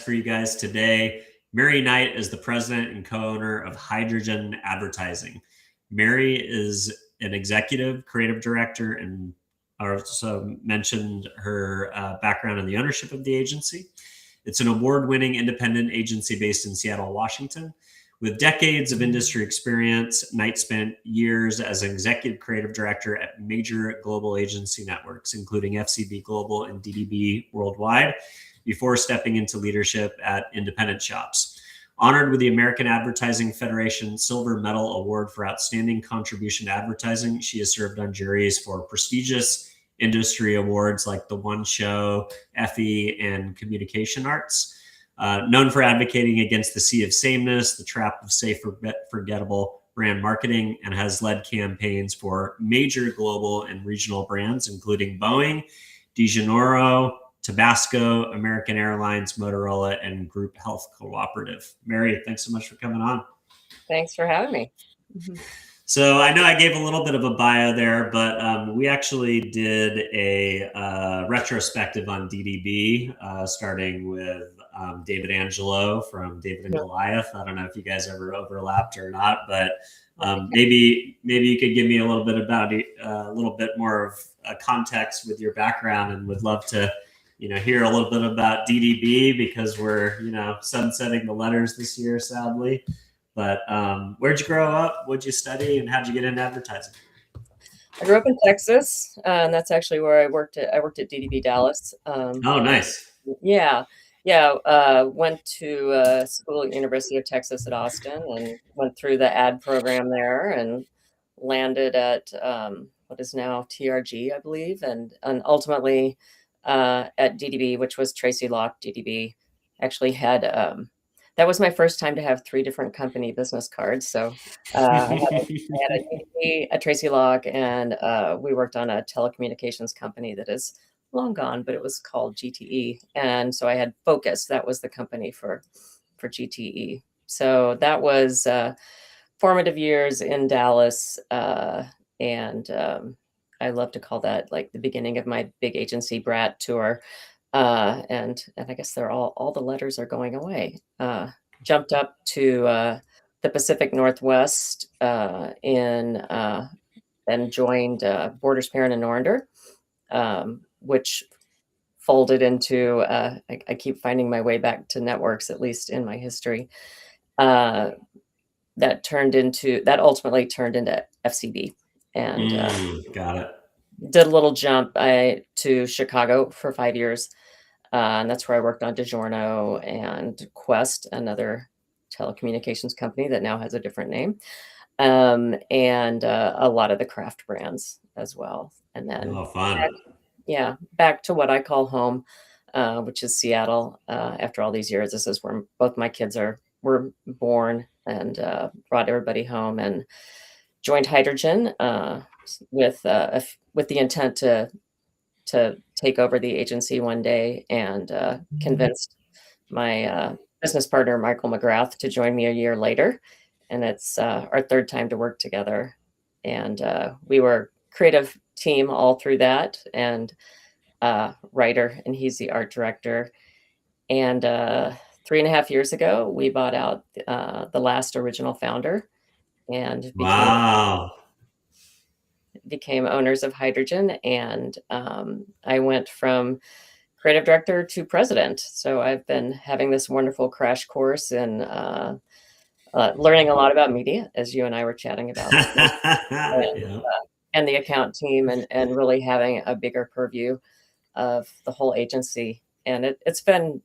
for you guys today. Mary Knight is the president and co-owner of Hydrogen Advertising. Mary is an executive creative director and also mentioned her background in the ownership of the agency. It's an award-winning independent agency based in Seattle, Washington. With decades of industry experience, Knight spent years as an executive creative director at major global agency networks, including FCB Global and DDB Worldwide, before stepping into leadership at independent shops. Honored with the American Advertising Federation Silver Medal Award for Outstanding Contribution to Advertising, she has served on juries for prestigious industry awards like the One Show, Effie, and Communication Arts. Known for advocating against the sea of sameness, the trap of safe, forgettable brand marketing, and has led campaigns for major global and regional brands, including Boeing, DiGiorno, Tabasco, American Airlines, Motorola, and Group Health Cooperative. Mary, thanks so much for coming on. Thanks for having me. So I know I gave a little bit of a bio there, but we actually did a retrospective on DDB, starting with David Angelo from David and Goliath. I don't know if you guys ever overlapped or not, but maybe you could give me a little bit about a little bit more of a context with your background, and would love to hear a little bit about DDB because we're sunsetting the letters this year, sadly. But where'd you grow up? What'd you study, and how'd you get into advertising? I grew up in Texas, and that's actually where I worked at. I worked at DDB Dallas. Oh, nice. Yeah. Went to school at University of Texas at Austin, and went through the ad program there, and landed at what is now TRG, I believe, and ultimately at DDB, which was Tracy Locke. DDB actually had. That was my first time to have 3 different company business cards. So I had a DDB, a Tracy Locke, and we worked on a telecommunications company that is long gone, but it was called GTE. And so I had Focus. That was the company for GTE. So that was formative years in Dallas. And I love to call that like the beginning of my big agency brat tour. And I guess they're all the letters are going away. Jumped up to the Pacific Northwest and joined Borders Parent and Norinder, which folded into, I keep finding my way back to networks, at least in my history. That ultimately turned into FCB. And got it. Did a little jump to Chicago for 5 years. And that's where I worked on DiGiorno and Quest, another telecommunications company that now has a different name. And a lot of the craft brands as well. And then fun. Back to what I call home, which is Seattle. After all these years, this is where both my kids were born, and brought everybody home, and joined Hydrogen with the intent to take over the agency one day, and convinced my business partner, Michael McGrath, to join me a year later. And it's our 3rd time to work together. And we were creative team all through that, and writer, and he's the art director. And 3.5 years ago, we bought out the last original founder, and became owners of Hydrogen. And I went from creative director to president. So I've been having this wonderful crash course in learning a lot about media, as you and I were chatting about, and the account team, and really having a bigger purview of the whole agency. And it's been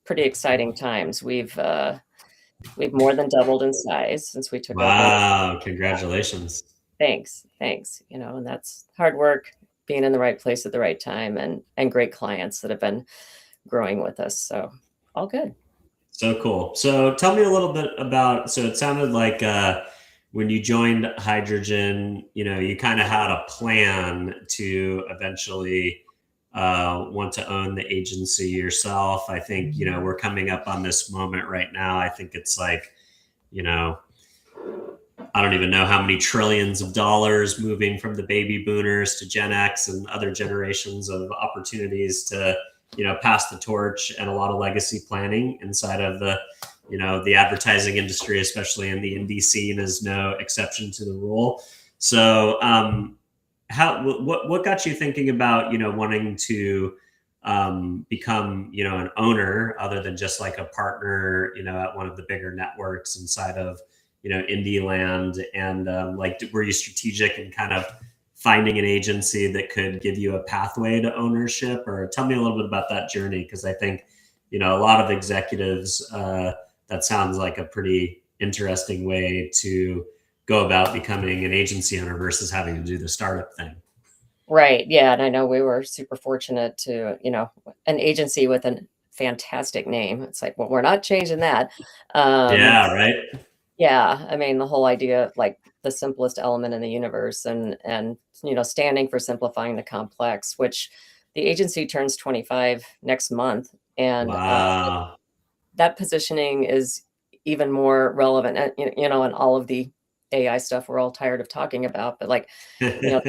pretty exciting times. We've more than doubled in size since we took over. Wow, congratulations. Thanks. And that's hard work, being in the right place at the right time, and great clients that have been growing with us. So all good. So cool. So tell me a little bit about, so it sounded like when you joined Hydrogen, you kind of had a plan to eventually want to own the agency yourself. I think, we're coming up on this moment right now. I think it's like, I don't even know how many trillions of dollars moving from the baby boomers to Gen X and other generations of opportunities to pass the torch and a lot of legacy planning inside of the advertising industry, especially in the indie scene, is no exception to the rule. So, what got you thinking about wanting to become an owner other than just like a partner at one of the bigger networks inside of indie land, and were you strategic in kind of finding an agency that could give you a pathway to ownership? Or tell me a little bit about that journey, because I think a lot of executives, that sounds like a pretty interesting way to go about becoming an agency owner versus having to do the startup thing. Right. Yeah. And I know we were super fortunate to, an agency with a fantastic name. It's like, well, we're not changing that. Um, Yeah, right. yeah. I mean, the whole idea of like the simplest element in the universe, and, standing for simplifying the complex, which the agency turns 25 next month. And Wow. that positioning is even more relevant, and all of the AI stuff we're all tired of talking about. But like, you know,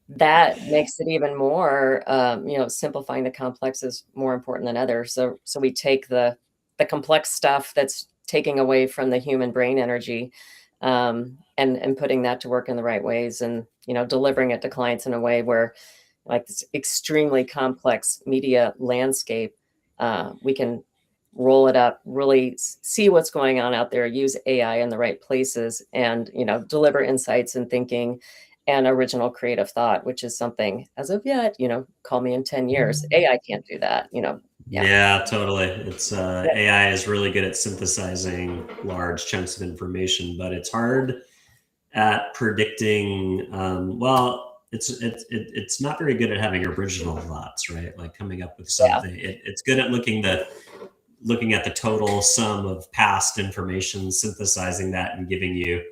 that makes it even more, simplifying the complex is more important than ever. So we take the complex stuff that's taking away from the human brain energy, and putting that to work in the right ways, and delivering it to clients in a way where, like, this extremely complex media landscape, we can roll it up, really see what's going on out there, use AI in the right places, and deliver insights and thinking and original creative thought, which is something, as of yet, call me in 10 years, AI can't do that. Yeah. Yeah, totally. It's Yeah. AI is really good at synthesizing large chunks of information, but it's hard at predicting. Well, it's not very good at having original thoughts, right? Like coming up with Yeah. something. It's good at looking at the total sum of past information, synthesizing that, and giving you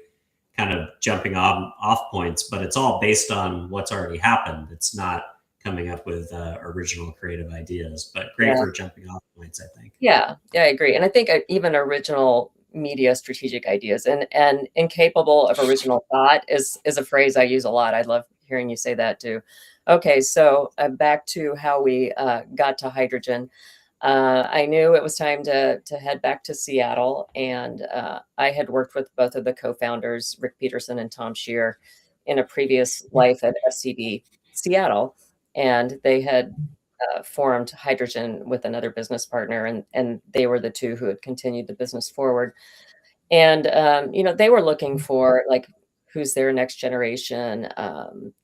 kind of jumping off points. But it's all based on what's already happened. It's not coming up with original creative ideas. But great Yeah. for jumping off points, I think. Yeah, yeah, I agree. And I think even original media strategic ideas, and incapable of original thought is a phrase I use a lot. I love hearing you say that too. Okay, so back to how we got to hydrogen. I knew it was time to head back to Seattle, and I had worked with both of the co-founders, Rick Peterson and Tom Shear, in a previous life at SCD Seattle, and they had formed Hydrogen with another business partner, and they were the two who had continued the business forward. And they were looking for, like, who's their next generation.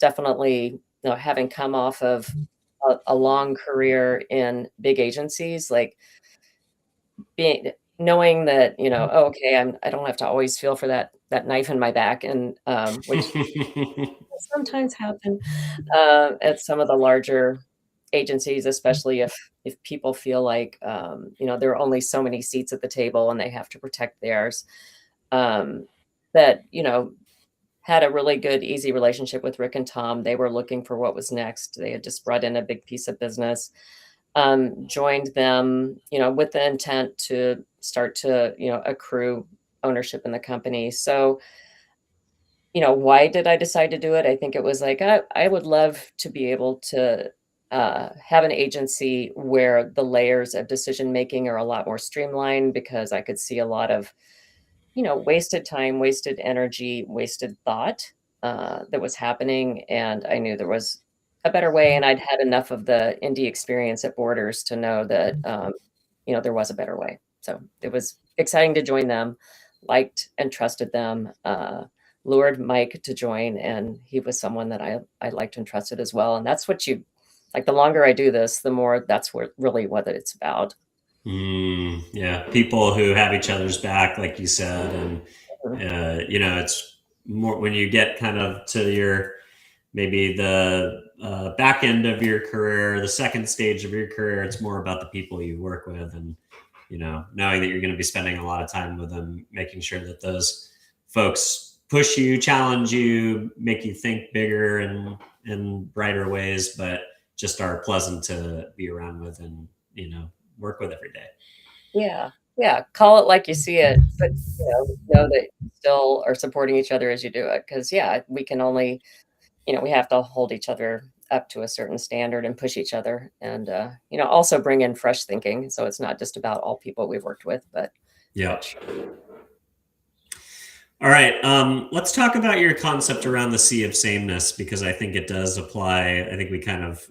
Definitely, having come off of a long career in big agencies, like being knowing that, oh, okay, I don't have to always feel for that knife in my back, and which sometimes happen at some of the larger agencies, especially if people feel like, there are only so many seats at the table and they have to protect theirs. Um, that had a really good, easy relationship with Rick and Tom. They were looking for what was next. They had just brought in a big piece of business. Joined them, with the intent to start to, accrue ownership in the company. So, why did I decide to do it? I think it was like, I would love to be able to have an agency where the layers of decision making are a lot more streamlined, because I could see a lot of, wasted time, wasted energy, wasted thought that was happening. And I knew there was a better way. And I'd had enough of the indie experience at Borders to know that, there was a better way. So it was exciting to join them, liked and trusted them. Lured Mike to join, and he was someone that I liked and trusted as well. And that's what you like. The longer I do this, the more that's really what it's about. Yeah, people who have each other's back, like you said, and Mhm. it's more when you get kind of to your maybe the back end of your career, the second stage of your career. It's more about the people you work with, and knowing that you're going to be spending a lot of time with them, making sure that those folks push you, challenge you, make you think bigger and in brighter ways, but just are pleasant to be around with and work with every day. Yeah, yeah. Call it like you see it, but know that you still are supporting each other as you do it. Because yeah, we can only, we have to hold each other up to a certain standard and push each other, and also bring in fresh thinking. So it's not just about all people we've worked with, but Yeah. All right. Let's talk about your concept around the sea of sameness, because I think it does apply. I think we kind of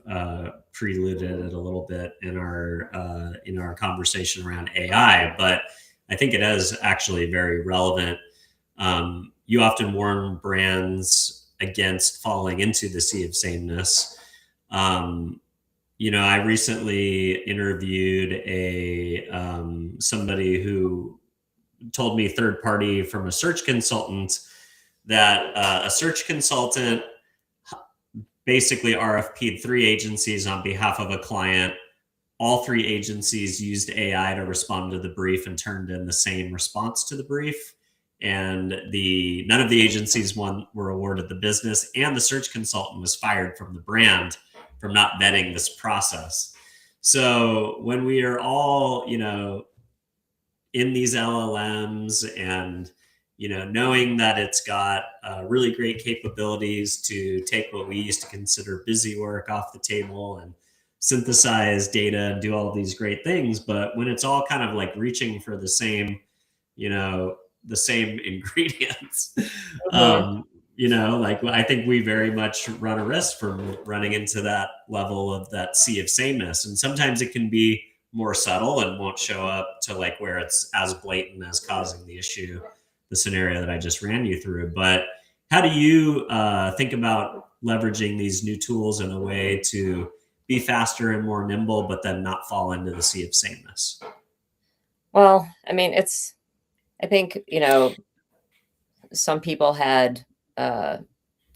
preluded it a little bit in our conversation around AI, but I think it is actually very relevant. You often warn brands against falling into the sea of sameness. I recently interviewed somebody who told me, third party from a search consultant, that a search consultant basically RFP'd 3 agencies on behalf of a client. All 3 agencies used AI to respond to the brief and turned in the same response to the brief. And none of the agencies were awarded the business, and the search consultant was fired from the brand from not vetting this process. So when we are all, in these LLMs and, knowing that it's got really great capabilities to take what we used to consider busy work off the table and synthesize data and do all of these great things. But when it's all kind of like reaching for the same ingredients, I think we very much run a risk from running into that level of that sea of sameness. And sometimes it can be more subtle and won't show up to like where it's as blatant as causing the issue, the scenario that I just ran you through. But how do you think about leveraging these new tools in a way to be faster and more nimble, but then not fall into the sea of sameness? Well, I mean, I think, some people had, and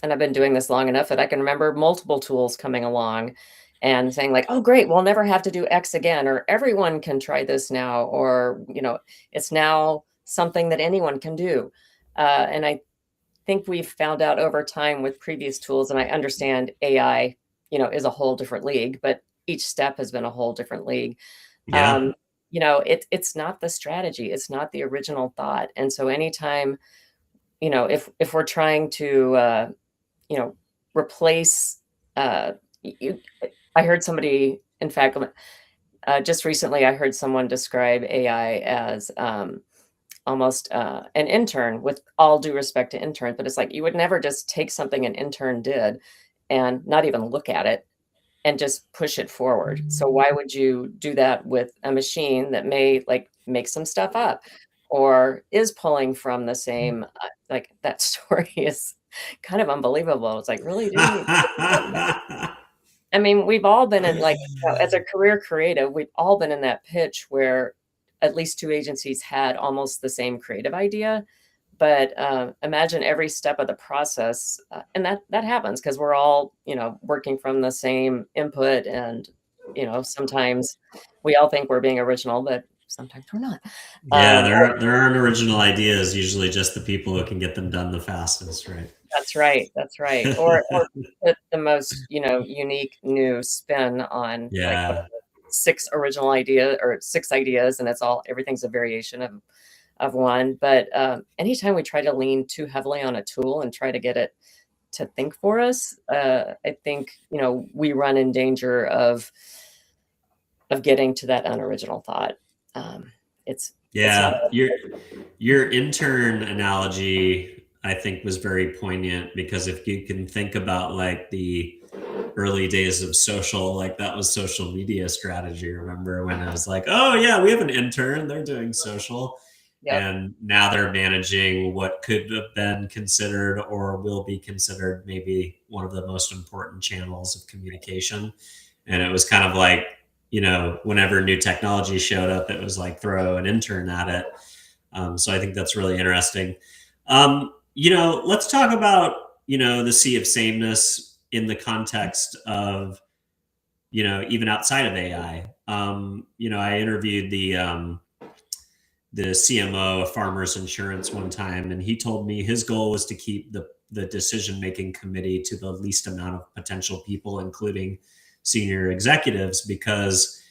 I've been doing this long enough that I can remember multiple tools coming along and saying like, oh, great, we'll never have to do X again, or everyone can try this now, or, it's now something that anyone can do. And I think we've found out over time with previous tools, and I understand AI, is a whole different league, but each step has been a whole different league. Yeah. It's not the strategy, it's not the original thought. And so anytime, if we're trying to, replace, I heard somebody, in fact, just recently, I heard someone describe AI as almost an intern, with all due respect to interns, but it's like you would never just take something an intern did and not even look at it and just push it forward. So why would you do that with a machine that may like make some stuff up or is pulling from the same, like that story is kind of unbelievable. It's like, really, dude? I mean, we've all been in like, as a career creative, we've all been in that pitch where at least 2 agencies had almost the same creative idea. But imagine every step of the process, and that happens because we're all, working from the same input, and sometimes we all think we're being original, but sometimes we're not. Yeah, there aren't original ideas. Usually, just the people who can get them done the fastest, right? That's right. That's right. Or put the most, unique new spin on like Yeah. 6 original idea or 6 ideas, and everything's a variation of one. But anytime we try to lean too heavily on a tool and try to get it to think for us, I think we run in danger of getting to that unoriginal thought. It's not Your intern analogy, I think, was very poignant, because if you can think about like the early days of social, like that was social media strategy. Remember when it was like, oh yeah, we have an intern, they're doing social. Yep. And now they're managing what could have been considered or will be considered maybe one of the most important channels of communication. And it was kind of like, whenever new technology showed up, it was like throw an intern at it. So I think that's really interesting. Let's talk about, the sea of sameness in the context of, even outside of AI. I interviewed the CMO of Farmers Insurance one time, and he told me his goal was to keep the decision-making committee to the least amount of potential people, including senior executives, because,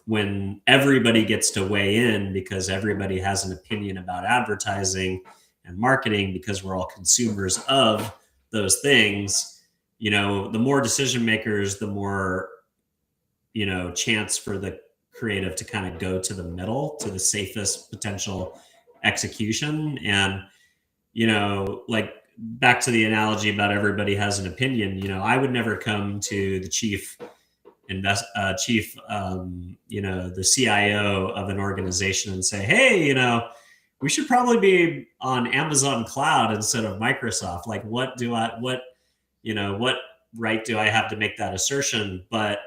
when everybody gets to weigh in, because everybody has an opinion about advertising and marketing, because we're all consumers of those things, the more decision makers, the more, chance for the creative to kind of go to the middle, to the safest potential execution. And, like back to the analogy about everybody has an opinion, I would never come to the chief the CIO of an organization and say, hey, we should probably be on Amazon Cloud instead of Microsoft. Like, what right do I have to make that assertion? But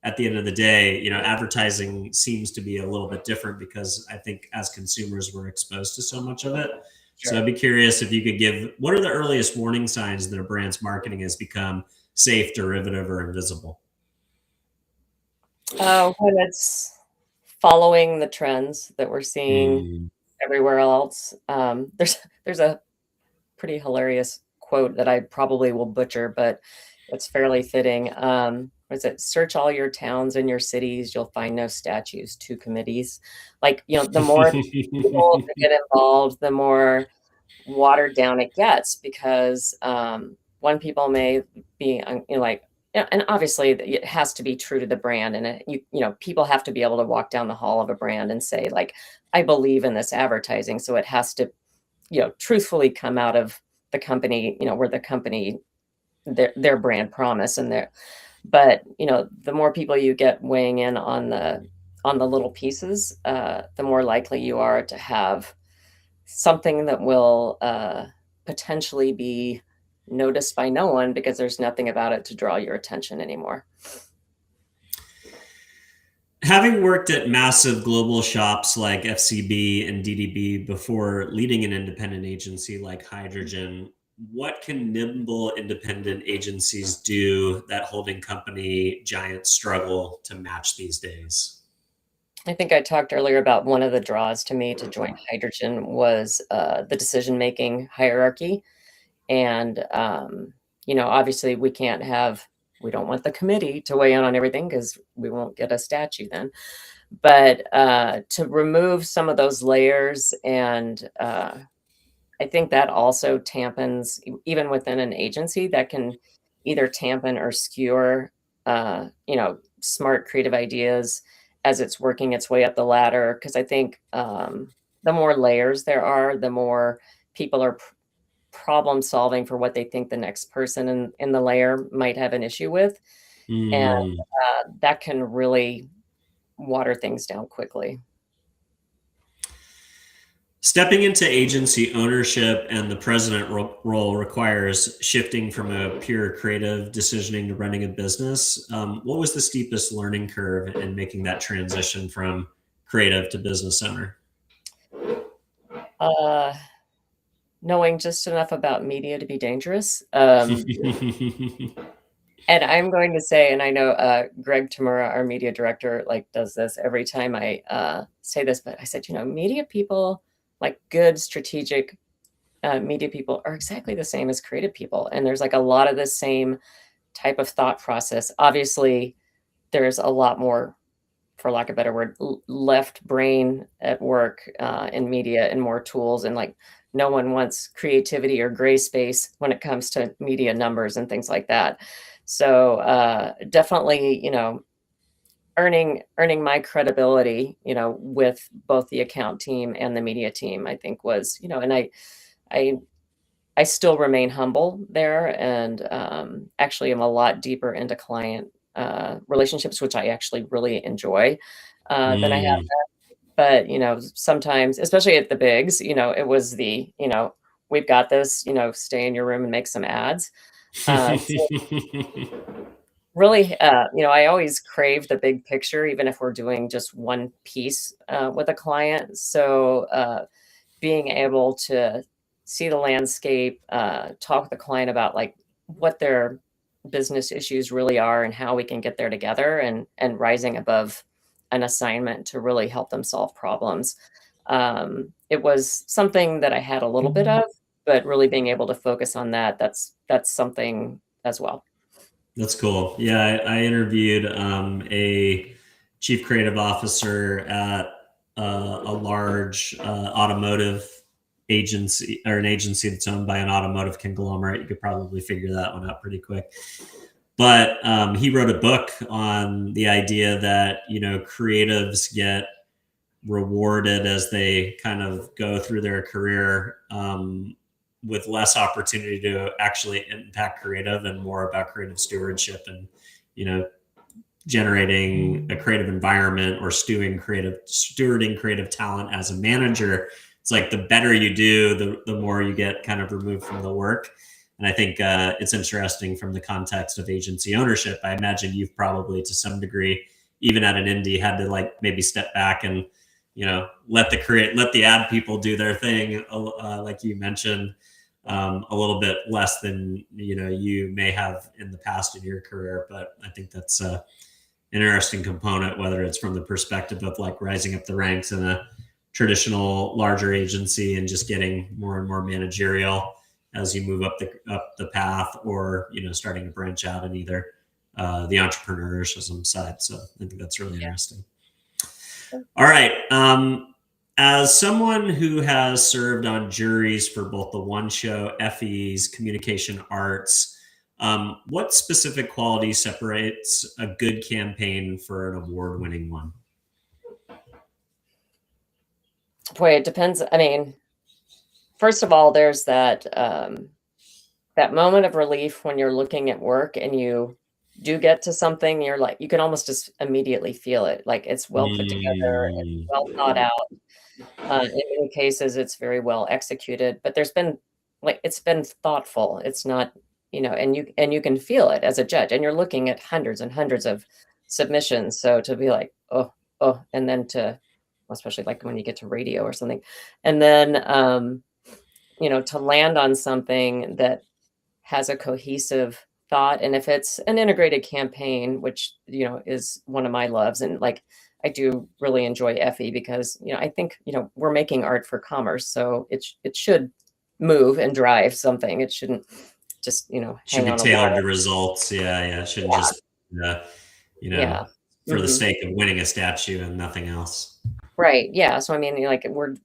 at the end of the day, advertising seems to be a little bit different because I think as consumers, we're exposed to so much of it. Sure. So I'd be curious if you could give, what are the earliest warning signs that a brand's marketing has become safe, derivative, or invisible? When it's following the trends that we're seeing everywhere else. There's a pretty hilarious quote that I probably will butcher, but it's fairly fitting. Was it search all your towns and your cities, you'll find no statues, two committees. Like, the more people that get involved, the more watered down it gets because one people may be like, and obviously it has to be true to the brand, and people have to be able to walk down the hall of a brand and say, like, I believe in this advertising, so it has to truthfully come out of the company, where the company, their brand promise and but the more people you get weighing in on the little pieces, the more likely you are to have something that will potentially be noticed by no one because there's nothing about it to draw your attention anymore. Having worked at massive global shops like FCB and DDB before leading an independent agency like Hydrogen, what can nimble independent agencies do that holding company giants struggle to match these days? I think I talked earlier about one of the draws to me to join Hydrogen was the decision-making hierarchy. And, obviously we don't want the committee to weigh in on everything because we won't get a statue then. But to remove some of those layers, and I think that also tampons, even within an agency, that can either tampen or skewer, smart creative ideas as it's working its way up the ladder. Because I think the more layers there are, the more people are problem solving for what they think the next person in the layer might have an issue with. And that can really water things down quickly. Stepping into agency ownership and the president role requires shifting from a pure creative decisioning to running a business. What was the steepest learning curve in making that transition from creative to business owner? Knowing just enough about media to be dangerous. And I'm going to say, and I know Greg Tamura, our media director, does this every time I say this, but I said, media people, like good strategic media people, are exactly the same as creative people. And there's a lot of the same type of thought process. Obviously, there's a lot more, for lack of a better word, left brain at work in media and more tools. And no one wants creativity or gray space when it comes to media numbers and things like that. So definitely, earning my credibility, with both the account team and the media team, I think was, and I still remain humble there, and actually am a lot deeper into client relationships, which I actually really enjoy than I have been. But sometimes, especially at the bigs, it was we've got this, stay in your room and make some ads. So really, I always crave the big picture, even if we're doing just one piece with a client. So being able to see the landscape, talk with the client about what their business issues really are and how we can get there together, and rising above an assignment to really help them solve problems. It was something that I had a little bit of, but really being able to focus on that's something as well. That's cool. Yeah, I interviewed a chief creative officer at a large automotive agency or an agency that's owned by an automotive conglomerate, you could probably figure that one out pretty quick. But he wrote a book on the idea that, creatives get rewarded as they kind of go through their career, with less opportunity to actually impact creative and more about creative stewardship and, generating a creative environment or stewarding creative talent as a manager. It's like the better you do, the more you get kind of removed from the work. And I think it's interesting from the context of agency ownership. I imagine you've probably, to some degree, even at an indie, had to like maybe step back and let the ad people do their thing, like you mentioned, a little bit less than you may have in the past in your career. But I think that's an interesting component, whether it's from the perspective of like rising up the ranks in a traditional larger agency and just getting more and more managerial as you move up the path, or starting to branch out in either the entrepreneurship side. So I think that's really interesting. All right. As someone who has served on juries for both the one show, Effie's Communication Arts, what specific quality separates a good campaign for an award-winning one? Boy, it depends. I mean, first of all, there's that that moment of relief when you're looking at work and you do get to something. You're like, you can almost just immediately feel it. Like it's well put together, it's well thought out. In many cases, it's very well executed. But there's been it's been thoughtful. It's not, and you can feel it as a judge, and you're looking at hundreds and hundreds of submissions. So to be like, oh, and then especially like when you get to radio or something, and then to land on something that has a cohesive thought. And if it's an integrated campaign, which is one of my loves, and like I do really enjoy Effie because I think we're making art for commerce, so it should move and drive something. It shouldn't just should hang be on tailored a to wall. results. Yeah, it shouldn't just Yeah. for the sake of winning a statue and nothing else. Right. Yeah. So I mean, like we're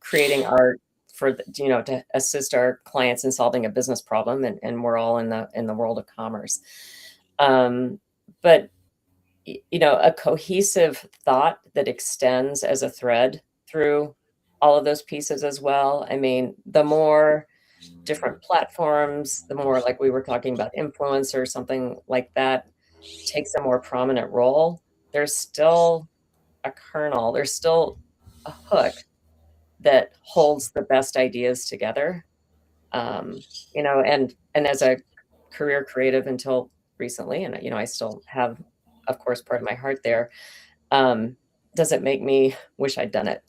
creating art for to assist our clients in solving a business problem, and we're all in the world of commerce. But a cohesive thought that extends as a thread through all of those pieces as well. I mean, the more different platforms, the more, like we were talking about, influencer, something like that takes a more prominent role. There's still a kernel, there's still a hook that holds the best ideas together. And as a career creative until recently, and I still have, of course, part of my heart there, does it make me wish I'd done it?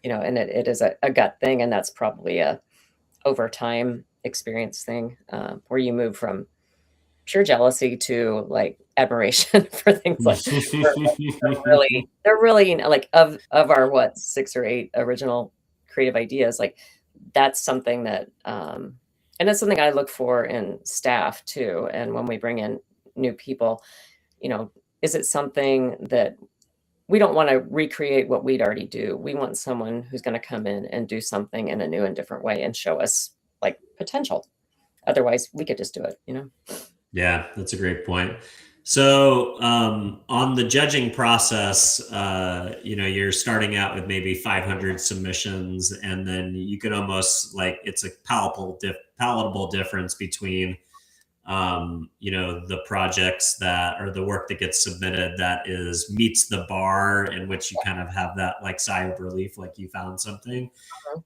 And it is a gut thing, and that's probably a over time experience thing, where you move from pure jealousy to like admiration for things like they're really like of our what 6 or 8 original creative ideas, like that's something that and that's something I look for in staff too. And when we bring in new people, is it something that we don't want to recreate what we'd already do? We want someone who's going to come in and do something in a new and different way and show us like potential. Otherwise we could just do it. Yeah, that's a great point. So on the judging process, you're starting out with maybe 500 submissions, and then you could almost like it's a palatable difference between the projects that or the work that gets submitted that meets the bar, in which you kind of have that like sigh of relief, like you found something.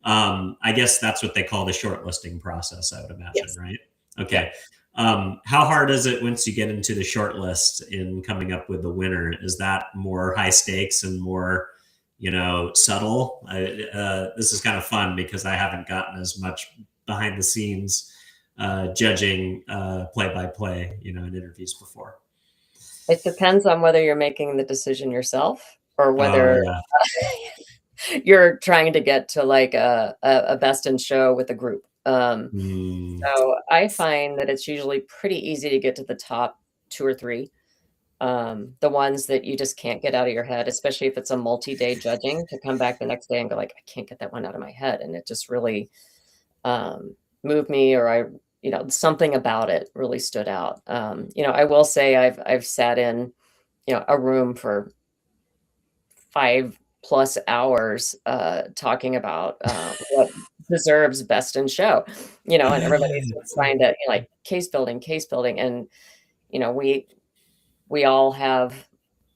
I guess that's what they call the shortlisting process, I would imagine, Yes. right? Okay. How hard is it once you get into the short list in coming up with the winner? Is that more high stakes and more, subtle? This is kind of fun because I haven't gotten as much behind the scenes judging play by play, in interviews before. It depends on whether you're making the decision yourself or whether you're trying to get to like a best in show with a group. So I find that it's usually pretty easy to get to the top 2 or 3. The ones that you just can't get out of your head, especially if it's a multi-day judging, to come back the next day and go like, "I can't get that one out of my head," and it just really, um, moved me, or something about it really stood out. I will say I've sat in, a room for 5 plus hours, talking about, what deserves best in show, and everybody's just trying to, like, case building, and, you know, we we all have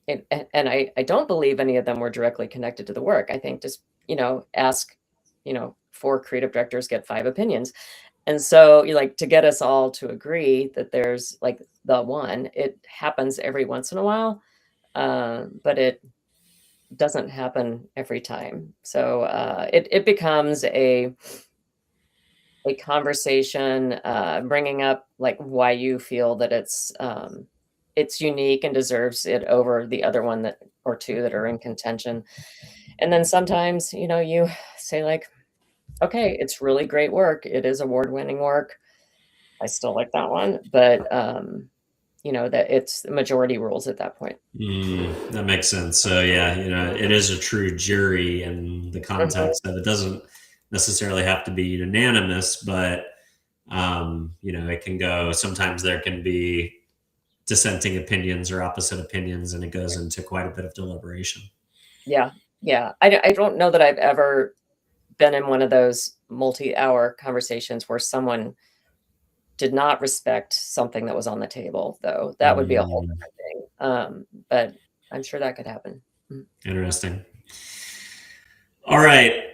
and I don't believe any of them were directly connected to the work. I think just, ask, 4 creative directors, get 5 opinions. And so, you like, to get us all to agree that there's, like, the one, it happens every once in a while, but it doesn't happen every time. So, it becomes a conversation, bringing up, like, why you feel that it's unique and deserves it over the other one that or 2 that are in contention. And then sometimes, you say, like, "Okay, it's really great work. It is award-winning work. I still like that one," but, that it's the majority rules at that point. That makes sense. So yeah, it is a true jury in the Mhm. context of it doesn't necessarily have to be unanimous, but it can go. Sometimes there can be dissenting opinions or opposite opinions, and it goes into quite a bit of deliberation. Yeah, yeah. I don't know that I've ever been in one of those multi-hour conversations where someone did not respect something that was on the table, though. That would be a whole Mm, different thing. But I'm sure that could happen. Mm. interesting. All right.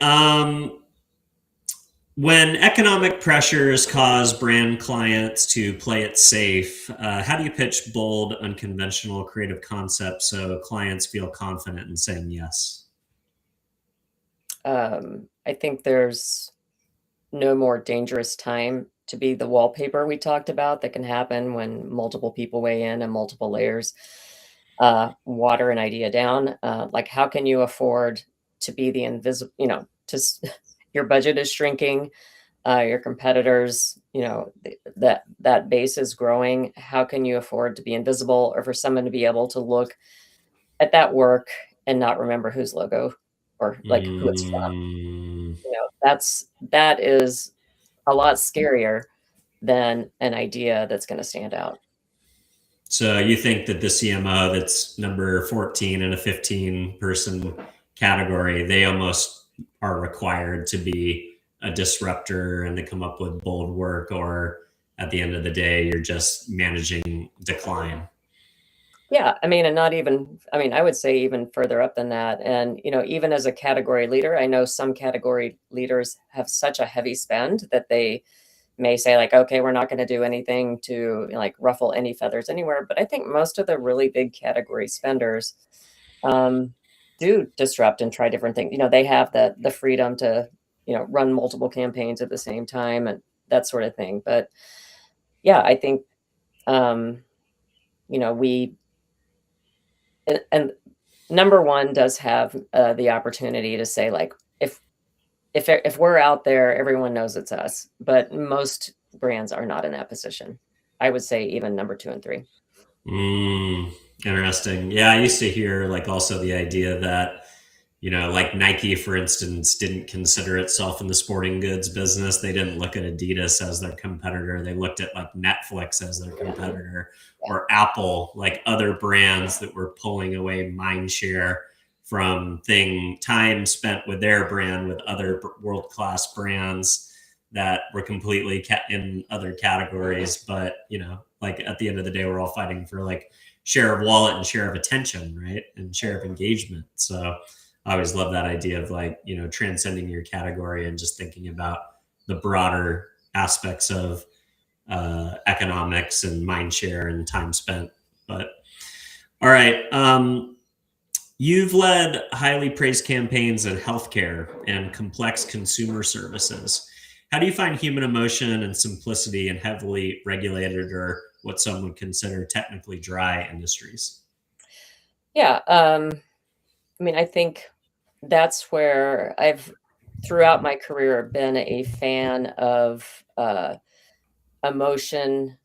When economic pressures cause brand clients to play it safe, how do you pitch bold, unconventional, creative concepts so clients feel confident in saying yes? I think there's no more dangerous time to be the wallpaper we talked about that can happen when multiple people weigh in and multiple layers water an idea down. Like, how can you afford to be the invisible, your budget is shrinking, your competitors, that base is growing. How can you afford to be invisible, or for someone to be able to look at that work and not remember whose logo or like who it's from? Mm, That is a lot scarier than an idea that's going to stand out. so you think that the CMO that's number 14 in a 15-person category, they almost are required to be a disruptor and to come up with bold work, or at the end of the day, you're just managing decline? Yeah, I mean, and not even, I mean, I would say even further up than that. And, even as a category leader, I know some category leaders have such a heavy spend that they may say, like, okay, we're not going to do anything to, like, ruffle any feathers anywhere. But I think most of the really big category spenders um, do disrupt and try different things. They have the freedom to, run multiple campaigns at the same time and that sort of thing. But yeah, I think um, we and number one does have the opportunity to say, like, if we're out there, everyone knows it's us. But most brands are not in that position. I would say even number 2 and 3. Mm, interesting. Yeah, I used to hear like also the idea that, like Nike, for instance, didn't consider itself in the sporting goods business. They didn't look at Adidas as their competitor. They looked at like Netflix as their competitor, Yeah. or Apple, like other brands that were pulling away mind share from thing time spent with their brand with other world class brands that were completely in other categories. But like at the end of the day, we're all fighting for like share of wallet and share of attention, right, and share of engagement. So I always love that idea of like transcending your category and just thinking about the broader aspects of economics and mind share and time spent. But all right. You've led highly praised campaigns in healthcare and complex consumer services. How do you find human emotion and simplicity in heavily regulated, or what some would consider technically dry industries? Yeah, I mean, I think that's where I've throughout my career been a fan of emotion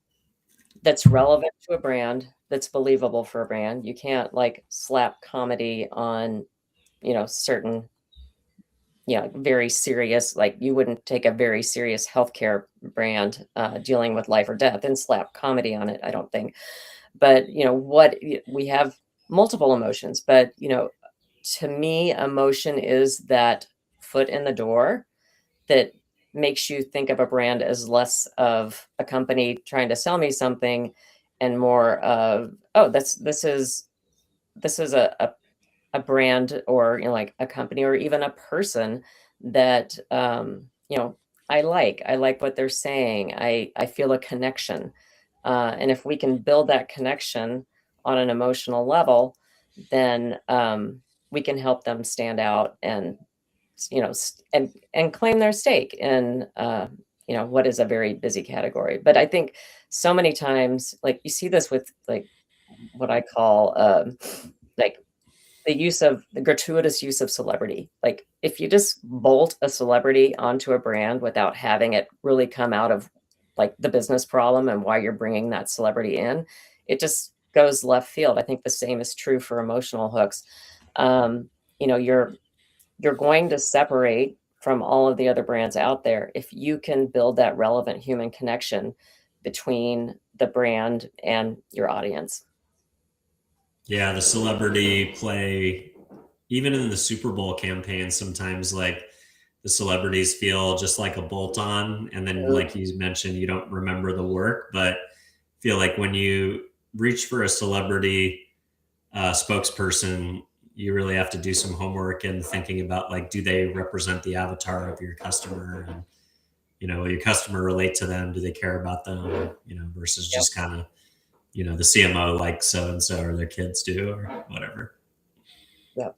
that's relevant to a brand. that's believable for a brand. You can't like slap comedy on, certain, very serious, like you wouldn't take a very serious healthcare brand dealing with life or death and slap comedy on it, I don't think. But, we have multiple emotions, but, to me, emotion is that foot in the door that makes you think of a brand as less of a company trying to sell me something and more of, oh, this is a brand, or like a company or even a person that I like what they're saying. I feel a connection, and if we can build that connection on an emotional level, then we can help them stand out and and claim their stake in what is a very busy category. But I think so many times, like, you see this with like what I call like the gratuitous use of celebrity. Like, if you just bolt a celebrity onto a brand without having it really come out of, like, the business problem and why you're bringing that celebrity in, it just goes left field. I think the same is true for emotional hooks. Um, you're going to separate from all of the other brands out there if you can build that relevant human connection between the brand and your audience. Yeah, the celebrity play, even in the Super Bowl campaign, sometimes like the celebrities feel just like a bolt on. And then, Mhm. like you mentioned, you don't remember the work, but feel like when you reach for a celebrity spokesperson, you really have to do some homework and thinking about like, do they represent the avatar of your customer? And, will your customer relate to them? Do they care about them? Versus Yep. just kind of, the CMO like so and so or their kids do or whatever. Yep.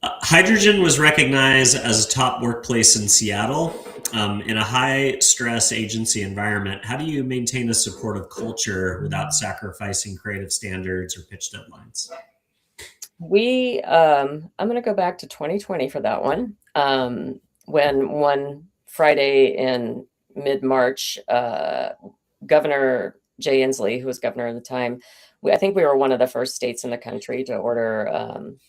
Hydrogen was recognized as a top workplace in Seattle. In a high stress agency environment, how do you maintain a supportive culture without sacrificing creative standards or pitch deadlines? I'm gonna go back to 2020 for that one. When one Friday in mid-March, Governor Jay Inslee, who was governor at the time, I think we were one of the first states in the country to order,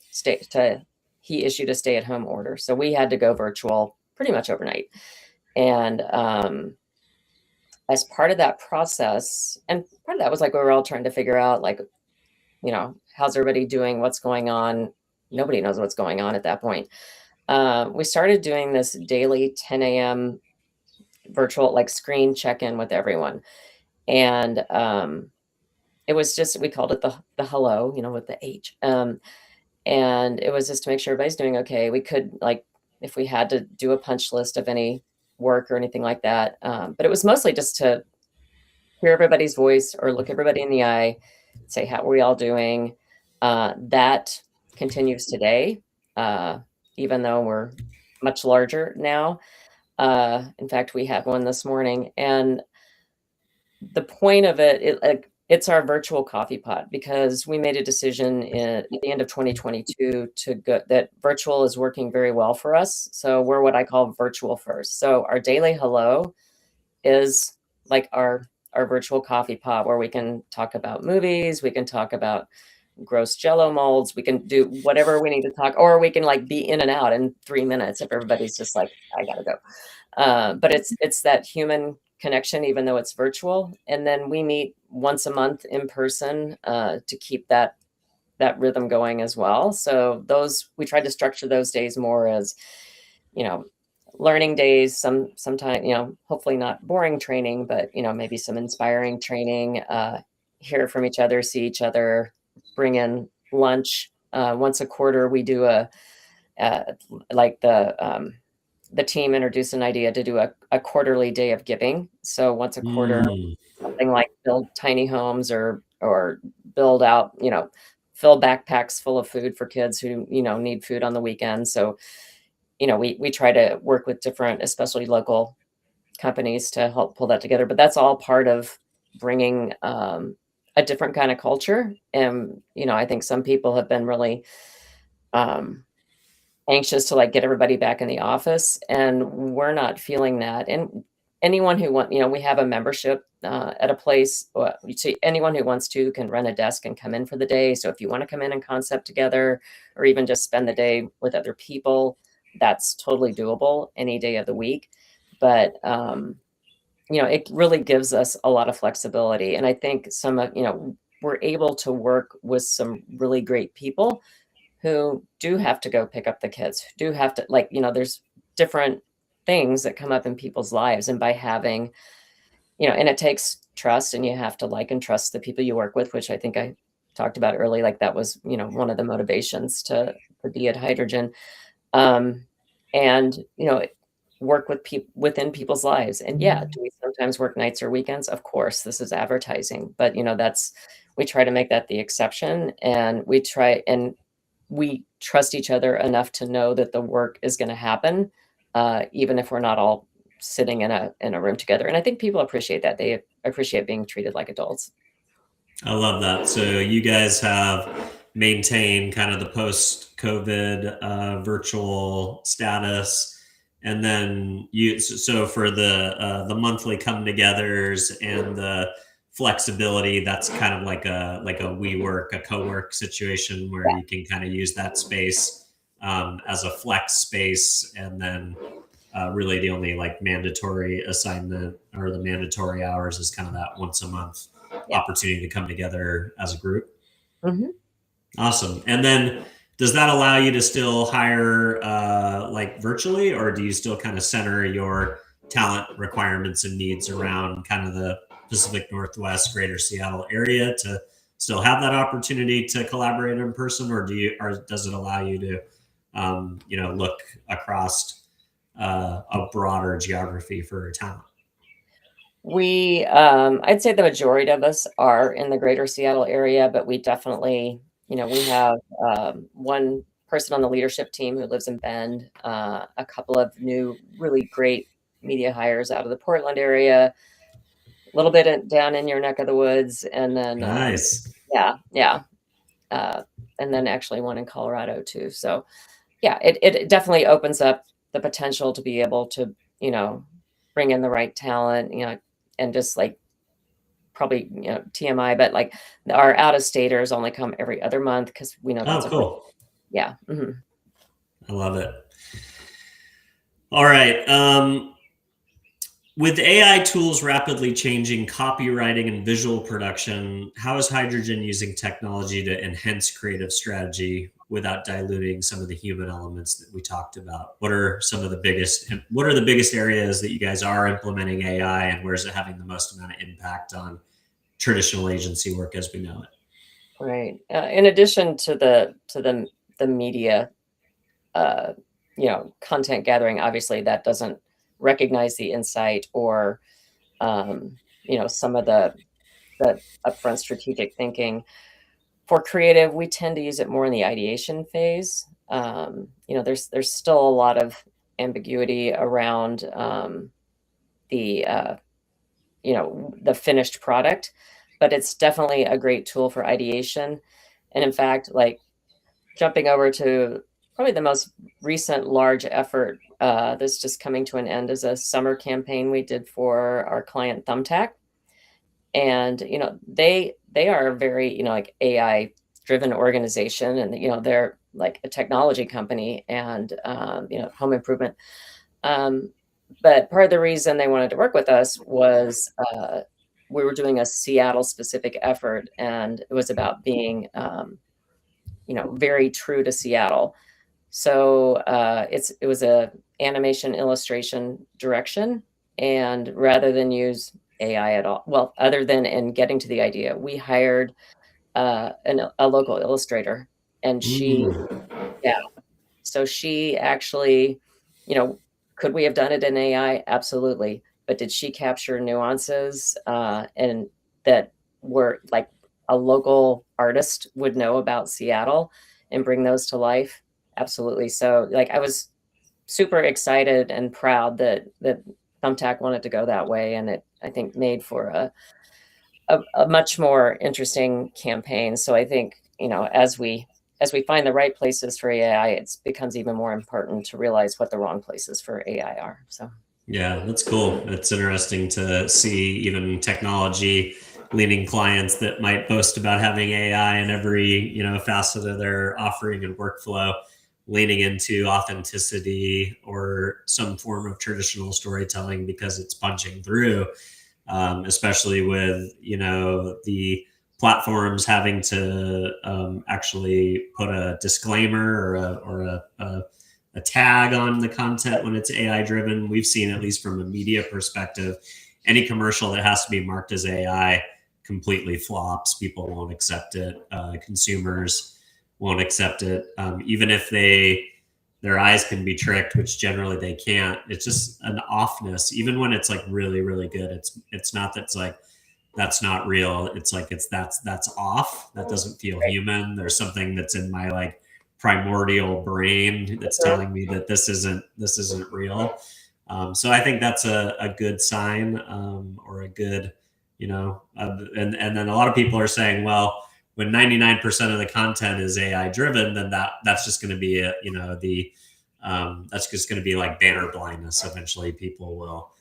state to he issued a stay-at-home order, so we had to go virtual pretty much overnight. And, as part of that process, and part of that was like we were all trying to figure out, like, how's everybody doing? What's going on? Nobody knows what's going on at that point. We started doing this daily 10 a.m. virtual, like, screen check-in with everyone. And it was just, we called it the hello, with the H. And it was just to make sure everybody's doing okay. We could, like, if we had to do a punch list of any work or anything like that. But it was mostly just to hear everybody's voice or look everybody in the eye, say, how are we all doing? That continues today, uh, even though we're much larger now. In fact, we had one this morning, and the point of it's our virtual coffee pot, because we made a decision at the end of 2022 to go that virtual is working very well for us. So we're what I call virtual first. So our daily hello is like our virtual coffee pot, where we can talk about movies, we can talk about gross jello molds, we can do whatever we need to talk, or we can like be in and out in 3 minutes if everybody's just like, I gotta go. But it's that human connection, even though it's virtual. And then we meet once a month in person to keep that rhythm going as well. So those, we tried to structure those days more as, you know, learning days, sometime, hopefully not boring training, but, maybe some inspiring training, hear from each other, see each other, bring in lunch. Once a quarter, we do uh, like the team introduced an idea to do a quarterly day of giving. So once a quarter, Mm. something like build tiny homes, or build out, fill backpacks full of food for kids who, need food on the weekend. So, we try to work with different, especially local companies, to help pull that together. But that's all part of bringing a different kind of culture. And, I think some people have been really um, anxious to like get everybody back in the office, and we're not feeling that. And anyone who we have a membership at a place. You see, anyone who wants to can rent a desk and come in for the day. So if you want to come in and concept together, or even just spend the day with other people, that's totally doable any day of the week. But it really gives us a lot of flexibility, and I think some of we're able to work with some really great people who do have to go pick up the kids, who do have to, there's different things that come up in people's lives, and by having and it takes trust, and you have to like and trust the people you work with, which I think I talked about early. Like that was, one of the motivations to be at Hydrogen. Um, and work with people within people's lives. And yeah, do we sometimes work nights or weekends? Of course, this is advertising, but that's we try to make that the exception, and we trust each other enough to know that the work is going to happen, even if we're not all sitting in a room together. And I think people appreciate that. They appreciate being treated like adults. I love that. So you guys have maintained kind of the post-COVID virtual status, and then so for the monthly come-togethers and the flexibility, that's kind of like a WeWork, a co-work situation where Yeah. you can kind of use that space as a flex space, and then really the only like mandatory assignment or the mandatory hours is kind of that once a month Yeah. opportunity to come together as a group. Hmm. Awesome. And then does that allow you to still hire like virtually, or do you still kind of center your talent requirements and needs around kind of the Pacific Northwest, Greater Seattle area to still have that opportunity to collaborate in person, or does it allow you to look across a broader geography for talent? I'd say the majority of us are in the Greater Seattle area, but we definitely, we have one person on the leadership team who lives in Bend, a couple of new, really great media hires out of the Portland area, a little bit down in your neck of the woods, and then, Nice. yeah, yeah, uh, and then actually one in Colorado too. So, yeah, it definitely opens up the potential to be able to, bring in the right talent, and just like probably, TMI, but like our out of staters only come every other month because we know Oh, that's a really, cool. yeah. Hmm. I love it. All right. With AI tools rapidly changing copywriting and visual production, how is Hydrogen using technology to enhance creative strategy without diluting some of the human elements that we talked about? What are the biggest areas that you guys are implementing AI, and where is it having the most amount of impact on traditional agency work as we know it? Right. In addition to the media, uh, content gathering, obviously that doesn't recognize the insight or, some of the upfront strategic thinking. For creative, we tend to use it more in the ideation phase. There's still a lot of ambiguity around the the finished product, but it's definitely a great tool for ideation. And in fact, like jumping over to probably the most recent large effort that's just coming to an end is a summer campaign we did for our client Thumbtack. And they are a very like AI driven organization, and they're like a technology company, and home improvement. um, but part of the reason they wanted to work with us was we were doing a Seattle specific effort, and it was about being very true to Seattle. So it was a animation illustration direction, and rather than use AI at all, well, other than in getting to the idea, we hired a local illustrator, and Mm. yeah, so she actually, you know, could we have done it in AI? Absolutely, but did she capture nuances and that were like a local artist would know about Seattle and bring those to life? Absolutely. So, like, I was super excited and proud that Thumbtack wanted to go that way, and it I think made for a much more interesting campaign. So I think, as we find the right places for AI, it becomes even more important to realize what the wrong places for AI are. So Yeah, that's cool. It's interesting to see even technology leaning clients that might boast about having AI in every, facet of their offering and workflow, leaning into authenticity or some form of traditional storytelling because it's punching through, especially with, the platforms having to actually put a disclaimer or a tag on the content when it's AI driven. We've seen, at least from a media perspective, any commercial that has to be marked as AI completely flops. People won't accept it. Consumers won't accept it, even if their eyes can be tricked, which generally they can't. It's just an offness, even when it's like really, really good. It's not that's like that's not real. It's like that's off. That doesn't feel Right. human. There's something that's in my like primordial brain that's Mhm. telling me that this isn't real. So I think that's a good sign, or a good, and then a lot of people are saying, well, when 99% of the content is AI driven, then that's just going to be that's just going to be like banner blindness. Eventually, people will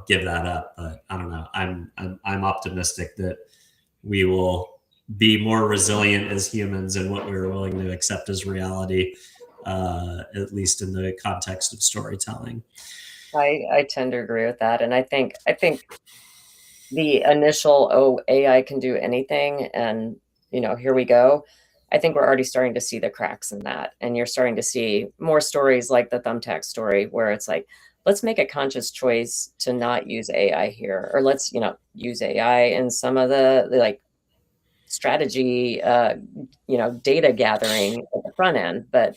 give that up. But I don't know. I'm optimistic that we will be more resilient as humans in what we're willing to accept as reality, at least in the context of storytelling. I tend to agree with that, and I think the initial, "Oh, AI can do anything," and, here we go. I think we're already starting to see the cracks in that, and you're starting to see more stories like the Thumbtack story where it's like, "Let's make a conscious choice to not use AI here," or let's, use AI in some of the, like, strategy, data gathering at the front end, but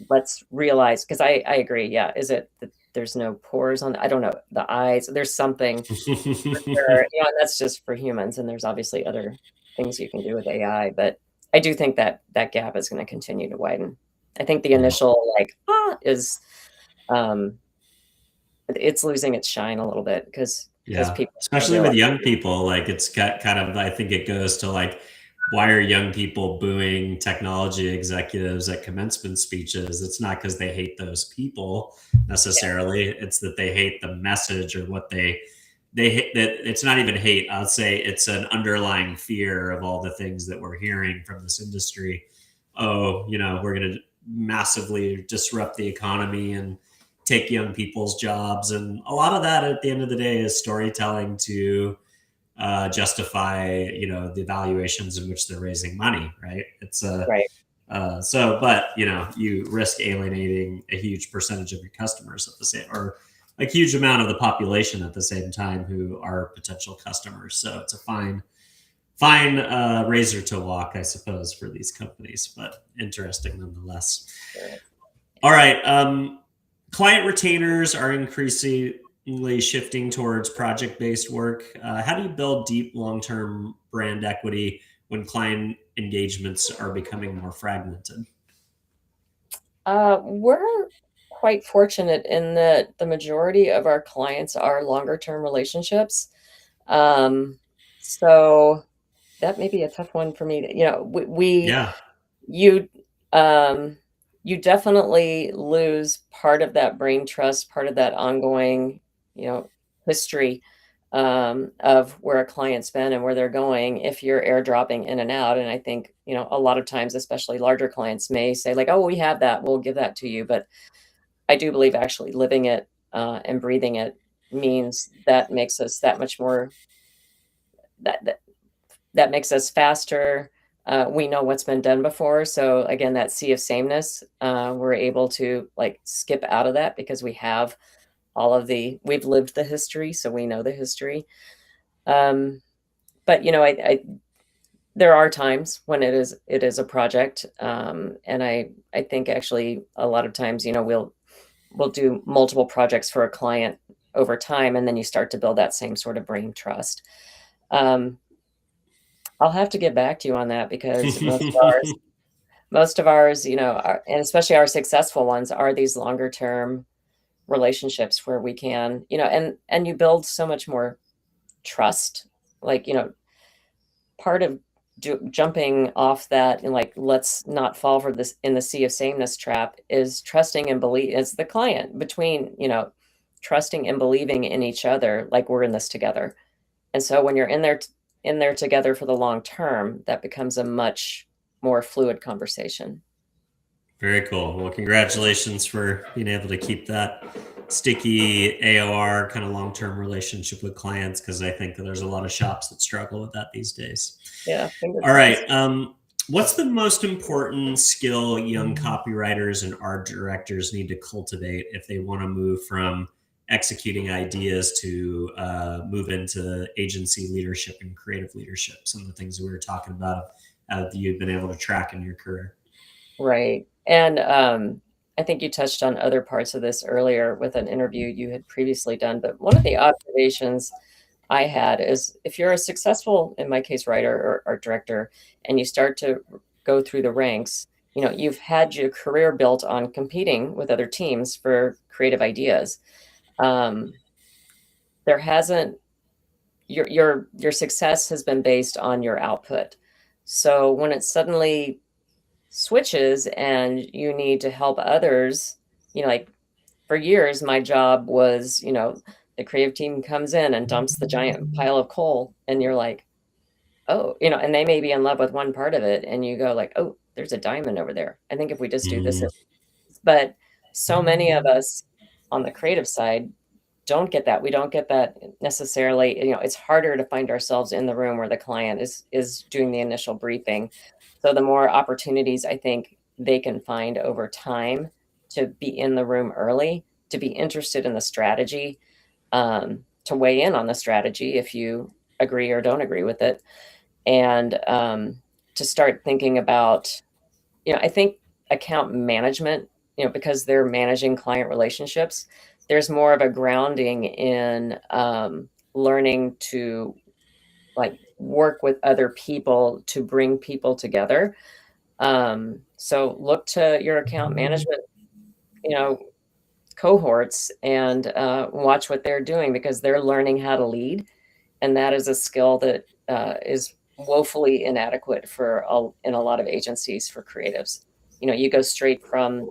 let's realize, because I agree, yeah, is it that there's no pores on, I don't know, the eyes, there's something sure, and that's just for humans, and there's obviously other things you can do with AI, but I do think that that gap is gonna continue to widen. I think the Yeah. initial, like, is, um, it's losing its shine a little bit because Yeah, people are especially with realizing. young people, like it's got kind of. I think it goes to like, why are young people booing technology executives at commencement speeches? It's not because they hate those people necessarily. It's that they hate the message or what they hate. That it's not even hate. I'd say it's an underlying fear of all the things that we're hearing from this industry. Oh, we're going to massively disrupt the economy and take young people's jobs. And a lot of that at the end of the day is storytelling to justify, the valuations in which they're raising money, right? It's a, Right. but you risk alienating a huge percentage of your customers at the same, or a huge amount of the population at the same time who are potential customers. So it's a fine razor to walk, I suppose, for these companies, but interesting nonetheless. Sure. All right. Client retainers are increasingly shifting towards project based work. How do you build deep long term brand equity when client engagements are becoming more fragmented? We're quite fortunate in that the majority of our clients are longer term relationships. Um, so that may be a tough one for me to, Yeah. you, um, you definitely lose part of that brain trust, part of that ongoing, you know, history, of where a client's been and where they're going if you're airdropping in and out. And I think, a lot of times, especially larger clients may say like, "Oh, we have that, we'll give that to you." But I do believe actually living it, and breathing it means that makes us that much more, that that makes us faster. We know what's been done before. So again, that sea of sameness, we're able to like skip out of that because we have we've lived the history, so we know the history. Um, but there are times when it is a project, and I think actually a lot of times, we'll do multiple projects for a client over time, and then you start to build that same sort of brain trust. Um, I'll have to get back to you on that because most of ours, and especially our successful ones, are these longer term relationships where we can, and you build so much more trust. Like, part of jumping off that and like, let's not fall for this in the sea of sameness trap is trusting and believe as the client between, trusting and believing in each other, like we're in this together. And so when you're in there together for the long term, that becomes a much more fluid conversation. Very cool. Well, congratulations for being able to keep that sticky AOR kind of long-term relationship with clients, because I think that there's a lot of shops that struggle with that these days. Yeah, fingers All right. crossed. What's the most important skill young copywriters and art directors need to cultivate if they want to move from executing ideas to move into agency leadership and creative leadership? Some of the things that we were talking about that you've been able to track in your career. Right. And I think you touched on other parts of this earlier with an interview you had previously done. But one of the observations I had is if you're a successful, in my case, writer or art director, and you start to go through the ranks, you've had your career built on competing with other teams for creative ideas. There hasn't your success has been based on your output. So when it suddenly switches and you need to help others, like for years, my job was, the creative team comes in and dumps the giant pile of coal, and you're like, oh, and they may be in love with one part of it, and you go like, oh, there's a diamond over there. I think if we just do this, Mm-hmm. but so many of us on the creative side don't get that. We don't get that necessarily. It's harder to find ourselves in the room where the client is doing the initial briefing. So the more opportunities I think they can find over time to be in the room early, to be interested in the strategy, to weigh in on the strategy if you agree or don't agree with it, and to start thinking about, I think account management, because they're managing client relationships, there's more of a grounding in learning to like work with other people to bring people together. So look to your account management, you know, cohorts, and watch what they're doing, because they're learning how to lead. And that is a skill that is woefully inadequate in a lot of agencies for creatives. You go straight from,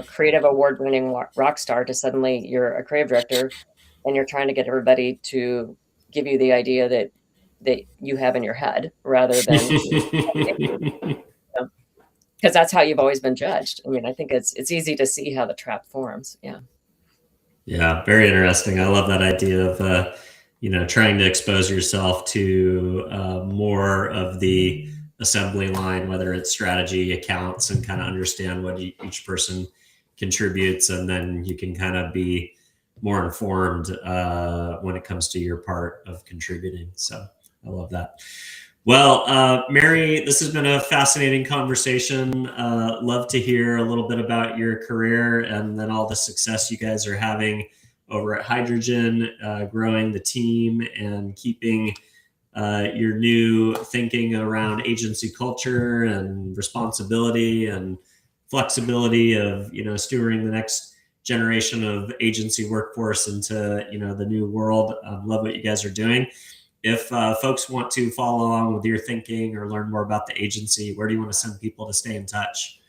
creative award-winning rock star to suddenly you're a creative director, and you're trying to get everybody to give you the idea that you have in your head, rather than, because that's how you've always been judged. I mean, I think it's easy to see how the trap forms. Yeah. Yeah, very interesting. I love that idea of trying to expose yourself to more of the assembly line, whether it's strategy, accounts, and kind of understand what each person contributes, and then you can kind of be more informed when it comes to your part of contributing. So I love that. Well, Mary, this has been a fascinating conversation. Love to hear a little bit about your career and then all the success you guys are having over at Hydrogen, growing the team and keeping your new thinking around agency culture and responsibility and flexibility of stewarding the next generation of agency workforce into the new world. Love what you guys are doing. If folks want to follow along with your thinking or learn more about the agency, where do you want to send people to stay in touch?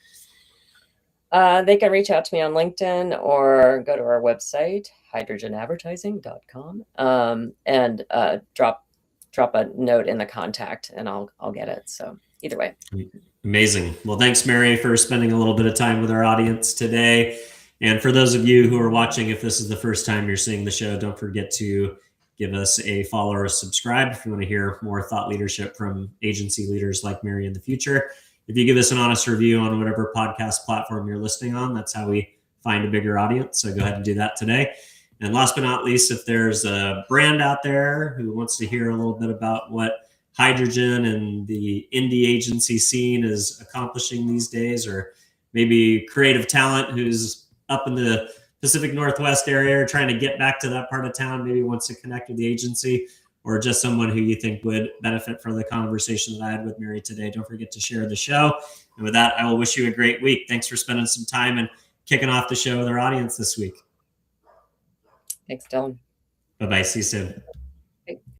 They can reach out to me on LinkedIn or go to our website, hydrogenadvertising.com, and drop a note in the contact, and I'll get it. So either way. Amazing. Well, thanks, Mary, for spending a little bit of time with our audience today. And for those of you who are watching, if this is the first time you're seeing the show, don't forget to give us a follow or subscribe if you want to hear more thought leadership from agency leaders like Mary in the future. If you give us an honest review on whatever podcast platform you're listening on, that's how we find a bigger audience. So go ahead and do that today. And last but not least, if there's a brand out there who wants to hear a little bit about what Hydrogen and the indie agency scene is accomplishing these days, or maybe creative talent who's up in the Pacific Northwest area trying to get back to that part of town, maybe wants to connect with the agency, or just someone who you think would benefit from the conversation that I had with Mary today, don't forget to share the show. And with that, I will wish you a great week. Thanks for spending some time and kicking off the show with our audience this week. Thanks, Dylan. Bye-bye. See you soon.